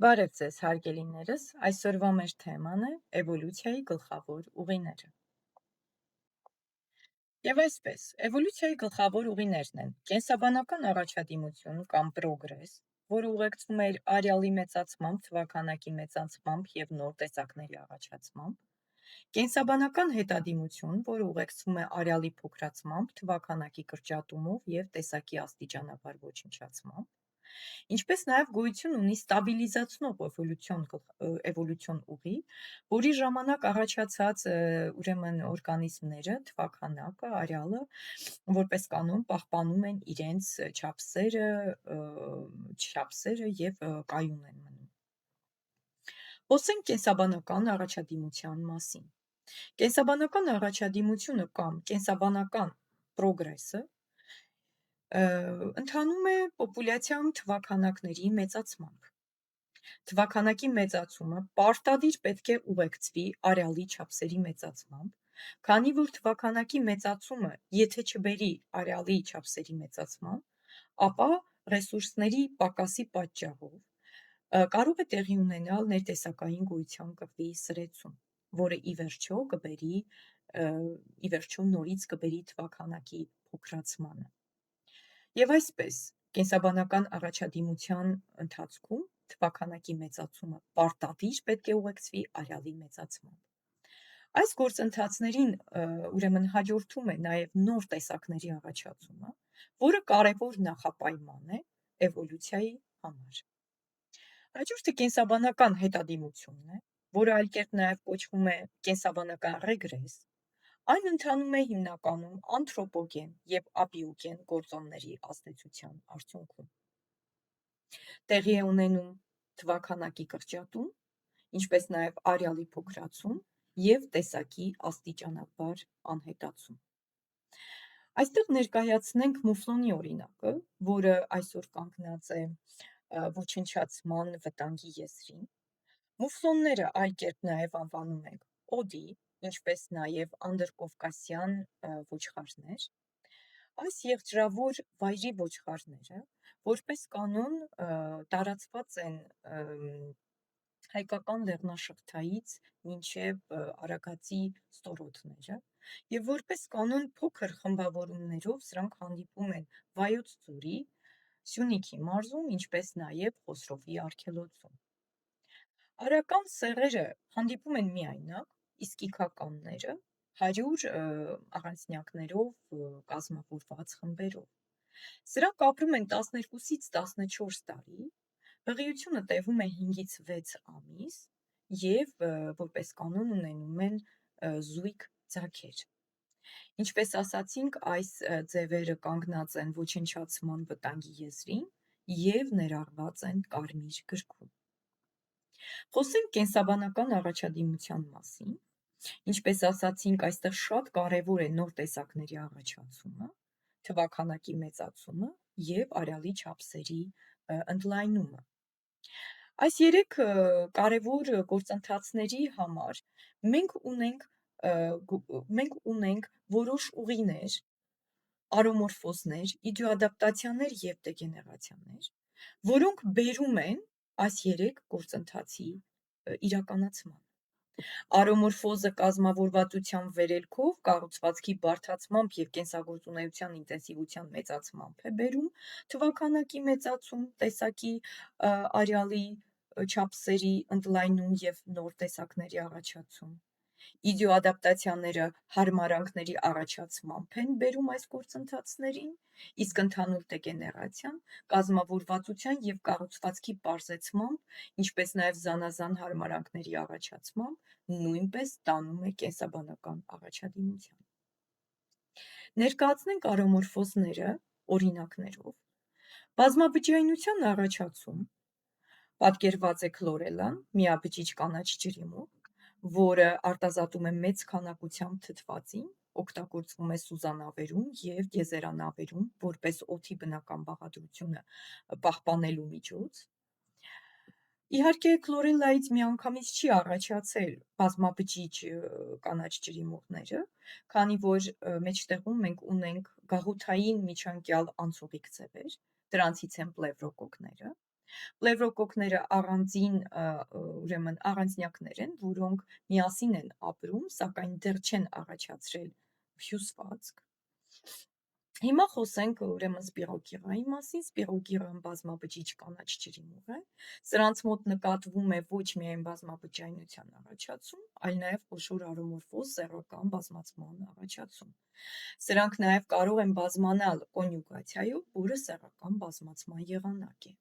Բարև ձեզ, հարգելիներս, այսօրվա մեր թեման է էվոլյուցիայի գլխավոր ուղիները։ Եվ այսպես, էվոլյուցիայի գլխավոր ուղիներն են կենսաբանական առաջադիմություն կամ պրոգրես, որը ուղեկցվում է արեալի մեծացմամբ, թվաքանակի մեծացմամբ և նոր տեսակների առաջացմամբ, կենսաբանական հետադիմություն, որը ուղեկցվում է արեալի փոքրացմամբ, թվաքանակի կրճատումով և տեսակի աստիճանաբար ոչնչացմամբ, ինչպես նաև գոյություն ունի ստաբիլիզացնող էվոլյուցիոն ուղի, որի ժամանակ առաջացած օրգանիզմները, թվաքանակը, արեալը, որպես կանոն պահպանում են իրենց չափսերը և կայուն են մնում։ Խոսենք կենսաբանական առաջադիմության մասին։ Կենսաբանական առաջադիմությունը կամ կենսաբանական պրոգրեսը ընթանում է պոպուլյացիայում թվաքանակների մեծացմամբ։ Թվաքանակի մեծացումը պարտադիր պետք է ուղեկցվի արեալի չափսերի մեծացմամբ, քանի որ թվաքանակի մեծացումը, եթե չբերի արեալի չափսերի մեծացման, ապա ռեսուրսների պակասի պատճառով կարող է տեղի ունենալ ներտեսակային գոյության կռվի սրեցում, որը ի վերջո նորից կբերի թվաքանակի փոքրացմանը։ Եվ այսպես, կենսաբանական առաջադիմության ընթացքում թվաքանակի մեծացումը պարտադիր պետք է ուղեկցվի արեալի մեծացմամբ։ Այս գործընթացներին հաջորդում է նաև նոր տեսակների առաջացումը, որը կարևոր նախապայման է էվոլյուցիայի համար։ Հաջորդը կենսաբանական հետադիմությունն է, որը այլ կերպ նաև կոչվում է կենսաբանական ռեգրես։ Այն ընթանում է հիմնականում անթրոպոգեն և ապիոգեն գործոնների ազդեցության արդյունքում։ Տեղի է ունենում թվաքանակի կրճատում, ինչպես նաև արեալի փոքրացում և տեսակի աստիճանաբար անհետացում։ Այստեղ ներկայացնենք մուֆլոնի օրինակը, որը այսօր կանգնած է ոչնչացման վտանգի եզրին։ Մուֆլոնները այլ կերպ նաև անվանում ենք օդի, ինչպես նաև անդրկովկասյան ոչխարներ։ Այս եղջրավոր վայրի ոչխարները, որպես կանոն, տարածված են հայկական լեռնաշղթայից մինչև Արագածի ստորոտները, և որպես կանոն փոքր խմբավորումներով սրանք հանդիպում են Վայոց ձորի, Սյունիքի մարզում, ինչպես նաև Խոսրովի արգելոցում։ Արական սեռերը հանդիպում են միայնակ, իսկ իգականները 100 առանձնյակներով կազմավորված խմբերով։ Սրանք ապրում են 12-ից 14 տարի, հղիությունը տևում է 5-ից 6 ամիս և որպես կանոն ունենում են զույգ ձագեր։ Ինչպես ասացինք, այս ձևերը կանգնած են ոչնչացման վտանգի եզրին և ներառված են Կարմիր գրքում։ Խոսենք կենսաբանական առաջադիմության մասին։ Ինչպես ասացինք, այստեղ շատ կարևոր է նոր տեսակների առաջացումը, թվաքանակի մեծացումը և արեալի չափսերի ընդլայնումը։ Այս երեք կարևոր գործընթացների համար մենք ունենք որոշ ուղիներ, արոմորֆոզներ, իդիոադապտացիաներ և դեգեներացիաներ, որոնք բերում են այս երեք գործընթացի իրականացմանը։ Արոմորֆոզը կազմավորվածության վերելքով, կառուցվածքի բարդացմամբ և կենսագործունեության ինտենսիվության մեծացմամբ է բերում թվաքանակի մեծացում, տեսակի արեալի չափսերի ընդլայնում և նոր տեսակների առաջացում։ Իդիոադապտացիաները հարմարանքների առաջացմամբ են բերում այս գործընթացներին, իսկ ընդհանուր դեգեներացիան կազմավորվածության և կառուցվածքի պարզեցմամբ, ինչպես նաև զանազան հարմարանքների առաջացմամբ նույնպես տանում է կենսաբանական առաջադիմության։ Ներկայացնենք արոմորֆոզները օրինակներով։ Բազմաբջջայնության առաջացում պատկերված է քլորելան, միաբջիջ կանաչ ջրիմով, որը արտազատում է մեծ քանակությամբ թթվածին, օգտագործվում է սուզանավերում և գեզերանավերում որպես օդի բնական բաղադրությունը պահպանելու միջոց։ Իհարկե, քլորելայից միանգամից չի առաջացել բազմաբջիջ կանաչ ջրիմուռները, քանի որ մեջտեղում մենք ունենք գաղութային միջանկյալ անցողիկ ձևեր, դրանցից են պլևրոկոկները, Պլևրոկոկները առանձին ուրեմն առանձնյակներ են, որոնք միասին են ապրում, սակայն դեռ չեն առաջացրել հյուսվածք։ Հիմա խոսենք ուրեմն սպիրոգիրայի մասին։ Սպիրոգիրան բազմաբջիջ կանաչ ջրի մուղ է։ Սրանց մոտ նկատվում է ոչ միայն բազմաբջջայնության առաջացում, այլ նաև խոշոր արոմորֆոզ սեռական բազմացման առաջացում։ Սրանք նաև կարող են բազմանալ կոնյուգացիայով, որը սեռական բազմացման եղանակ է։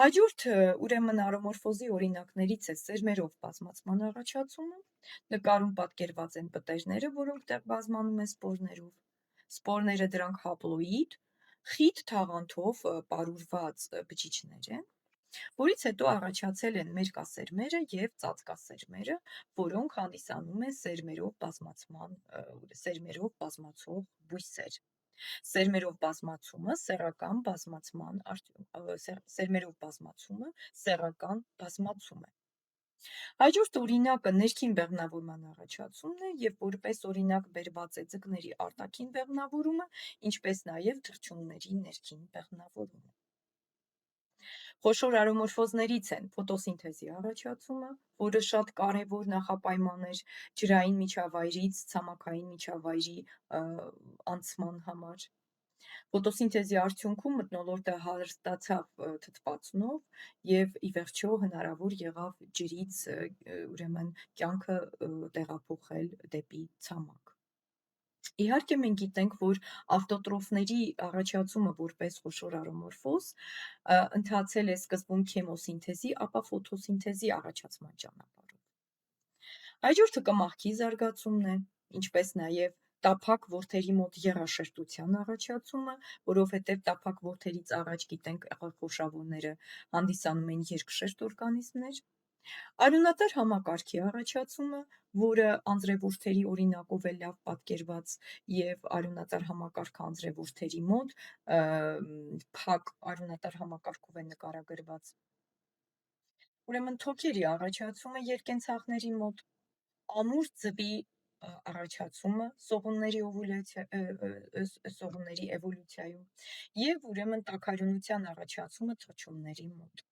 Հաջորդ ուրեմն արոմորֆոզի օրինակներից է սերմերով բազմացման առաջացումը։ Նկարում պատկերված են պտերները, որոնք դեռ բազմանում են սպորներով։ Սպորները դրանք հապլոիդ, խիտ թաղանթով պարուրված բջիջներ են, որից հետո առաջացել են մերկասերմերը և ծածկասերմերը, որոնք հանդիսանում են սերմերով բազմացող բույսեր։ Սերմերով բազմացումը սեռական բազմացում է։ Հաջորդ օրինակը ներքին բեղմնավորման առաջացումն է և որպես օրինակ բերված է ձկների արտաքին բեղմնավորումը, ինչպես նաև թռչունների ներքին բեղմնավորումը։ Խոշոր արոմորֆոզներից են ֆոտոսինթեզի առաջացումը, որը շատ կարևոր նախապայման էր ջրային միջավայրից ցամաքային միջավայրի անցման համար։ Ֆոտոսինթեզի արդյունքում մթնոլորտը հարստացավ թթվածնով և ի վերջո հնարավոր եղավ ջրից ուրեմն կյանքը տեղափոխել դեպի ցամաք։ Իհարկե մենք գիտենք, որ ավտոտրոֆների առաջացումը որպես խոշոր արոմորֆոզ ընթացել է սկզբում քեմոսինթեզի, ապա ֆոտոսինթեզի առաջացման ճանապարհով։ Հաջորդը կմախքի զարգացումն է, ինչպես նաև տափակ որդերի մոտ եռաշերտության առաջացումը, որովհետև տափակ որդերից առաջ գիտենք աղախորշավորները հանդիսանում են երկշերտ օրգանիզմներ։ Արյունատար համակարգի առաջացումը, որը անձրևորդերի օրինակով է լավ պատկերված և արյունատար համակարգը անձրևորդերի մոտ փակ արյունատար համակարգով է նկարագրված։ Ուրեմն թոքերի առաջացումը երկենցաղների մոտ, ամուր ձվի առաջացումը սողունների էվոլյուցիայում և ուրեմն տաքարյունության առաջացումը թռչունների մոտ։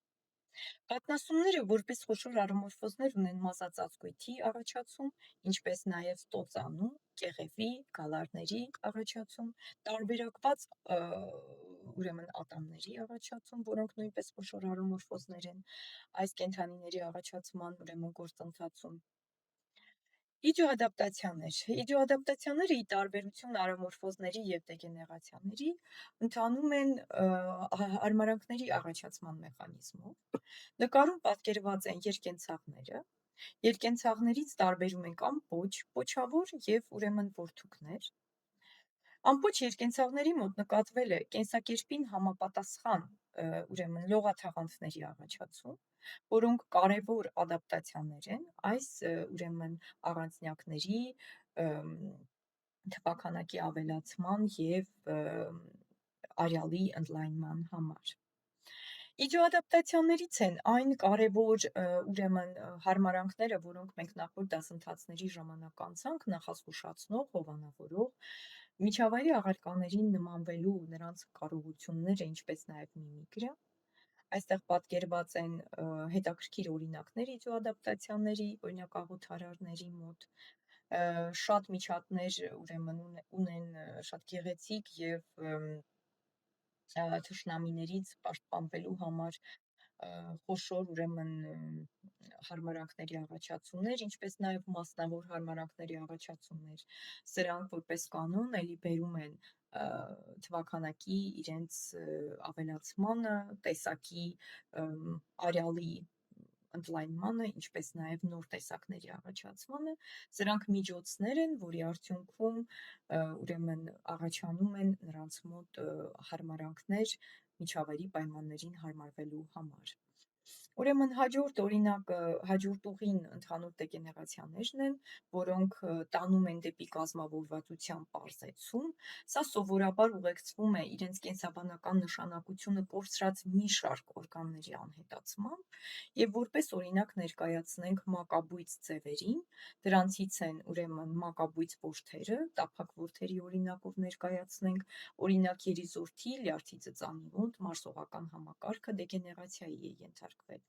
Կաթնասունները որպես խոշոր արոմորֆոզներ ունեն մազածածկույթի առաջացում, ինչպես նաև ստոծանու, կեղևի, գալարների առաջացում, տարբերակված ուրեմն ատամների առաջացում, որոնք նույնպես խոշոր արոմորֆոզներ են այս կենդանիների առաջացման ուրեմն գործընթացում։ Իջոադապտացիաներ։ Իջոադապտացիաները ի տարբերություն արոմորֆոզների և դեգեներացիաների ընթանում են հարմարանքների առաջացման մեխանիզմով։ Նկարում պատկերված են երկենցաղները։ Երկենցաղներից տարբերում ենք ամպոչ, պոչավոր և ուրեմն որդուքներ։ Ամպոչ երկենցաղների մոտ նկատվել է կենսակերպին համապատասխան ուրեմն լողաթաղանթների առաջացում, որոնք կարևոր ադապտացիաներ են այս ուրեմն առանձնյակների թվաքանակի ավելացման և արյալի ընդլայնման համար։ Իջոադապտացիաներից են այն կարևոր ուրեմն հարմարանքները, որոնք մենք նախորդ դասընթացների ժամանակ անցանք, նախազգուշացնող, հովանավորող, միջավայրի աղերկաներին նմանվելու նրանց կարողությունները, ինչպես նաև միմիկրը։ Այստեղ պատկերված են հետաքրքիր օրինակներ իջոադապտացիաների, օրինակ աղոթարարների մոտ։ Շատ միջատներ ուրեմն ունեն շատ գեղեցիկ և թշնամիներից պաշտպանվելու համար խոշոր ուրեմն հարմարանքների առաջացումներ, ինչպես նաև մասնավոր հարմարանքների առաջացումներ։ Սրանք որպես կանոն էլի բերում են թվաքանակի իրենց ավելացմանը, տեսակի արյալի ընդլայնմանը, ինչպես նաև նոր տեսակների առաջացմանը։ Սրանք միջոցներ են, որի արդյունքում ուրեմն առաջանում են նրանց մոտ հարմարանքներ միջավայրի պայմաններին հարմարվելու համար։ Ուրեմն հաջորդ ուղին ընդհանուր դեգեներացիաներն են, որոնք տանում են դեպի կազմավորվածության պարզեցում։ Սա սովորաբար ուղեկցվում է իրենց կենսաբանական նշանակությունը կորցրած մի շարք օրգանների անհետացմամբ, եւ որպես օրինակ ներկայացնենք մակաբույծ ձևերին, դրանցից են ուրեմն մակաբույծ որդերը, տափակ որդերի օրինակով ներկայացնենք, օրինակ երիզորդի, լյարդի ծծանի մոտ մարսողական համակարգը դեգեներացիայի է ենթարկվել։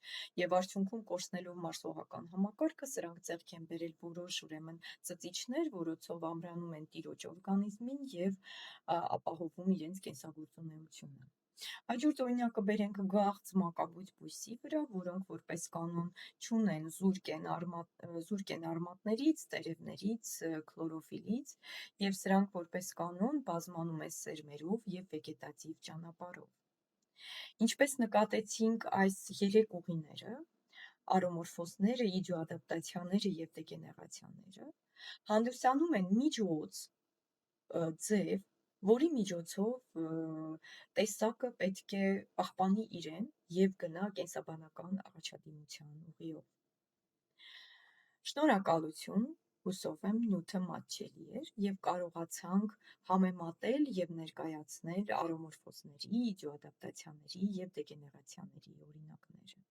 Եվ արդյունքում կորցնելով մարսողական համակարգը, սրանք ձեռք են բերել որոշ ուրեմն ծծիչներ, որոցով ամրանում են տիրոջ օրգանիզմին եւ ապահովում իրենց կենսագործունեությունը։ Հաջորդ օրինակը բերենք գաղձ մակաբույծ բույսի վրա, որոնք որպես կանոն չունեն զուրկ են արմատներից, տերևներից, քլորոֆիլից, եւ սրանք որպես կանոն բազմանում են սերմերով եւ վեգետատիվ ճանապարհով։ Ինչպես նկատեցինք, այս երեք ուղիները՝ արոմորֆոզները, իդիոադապտացիաները եւ դեգեներացիաները, հանդիսանում են միջոց, ձև, որի միջոցով տեսակը պետք է պահպանի իրեն եւ գնա կենսաբանական առաջադիմության ուղիով։ Շնորհակալություն, հուսով եմ նյութը մատչելի էր եւ կարողացանք համեմատել եւ ներկայացնել արոմորֆոզների, իդիոադապտացիաների եւ դեգեներացիաների օրինակները։